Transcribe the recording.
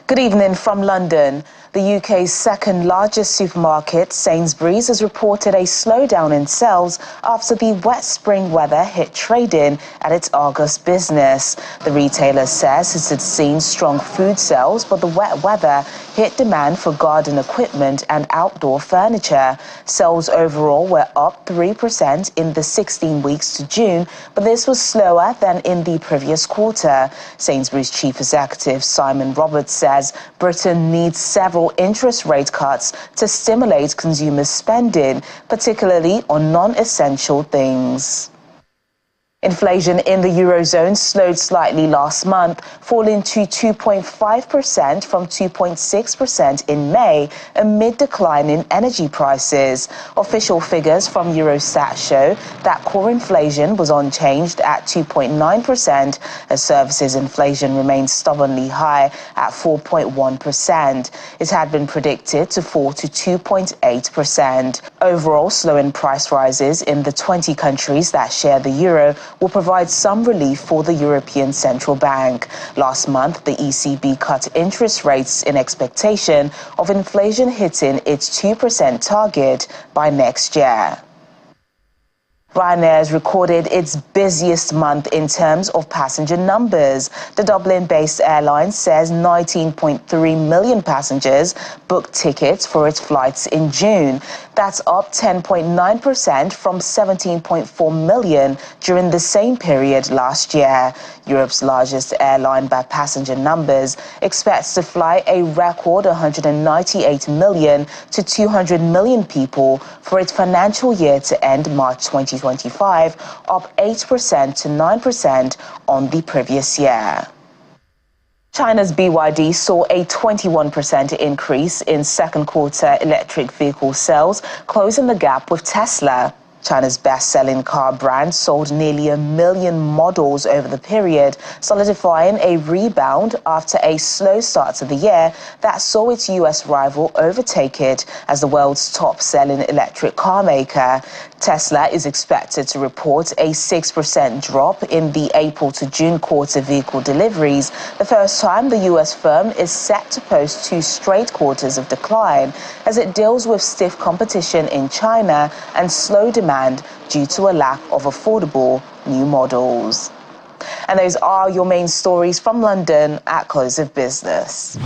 Good evening from London. The UK's second largest supermarket, Sainsbury's, has reported a slowdown in sales after the wet spring weather hit trading at its August business. The retailer says it had seen strong food sales, but the wet weather hit demand for garden equipment and outdoor furniture. Sales overall were up 3% in the 16 weeks to June, but this was slower than in the previous quarter. Sainsbury's chief executive Simon Roberts says Britain needs several interest rate cuts to stimulate consumer spending, particularly on non-essential things. Inflation in the Eurozone slowed slightly last month, falling to 2.5% from 2.6% in May, amid declining energy prices. Official figures from Eurostat show that core inflation was unchanged at 2.9%, as services inflation remained stubbornly high at 4.1%. It had been predicted to fall to 2.8%. Overall, slowing price rises in the 20 countries that share the euro will provide some relief for the European Central Bank. Last month, the ECB cut interest rates in expectation of inflation hitting its 2% target by next year. Ryanair has recorded its busiest month in terms of passenger numbers. The Dublin-based airline says 19.3 million passengers booked tickets for its flights in June. That's up 10.9% from 17.4 million during the same period last year. Europe's largest airline by passenger numbers expects to fly a record 198 million to 200 million people for its financial year to end March 2025, up 8% to 9% on the previous year. China's BYD saw a 21% increase in second quarter electric vehicle sales, closing the gap with Tesla. China's best-selling car brand sold nearly 1 million models over the period, solidifying a rebound after a slow start to the year that saw its US rival overtake it as the world's top-selling electric car maker. Tesla is expected to report a 6% drop in the April to June quarter vehicle deliveries, the first time the US firm is set to post 2 straight quarters of decline, as it deals with stiff competition in China and slow demand due to a lack of affordable new models. And those are your main stories from London at Close of Business.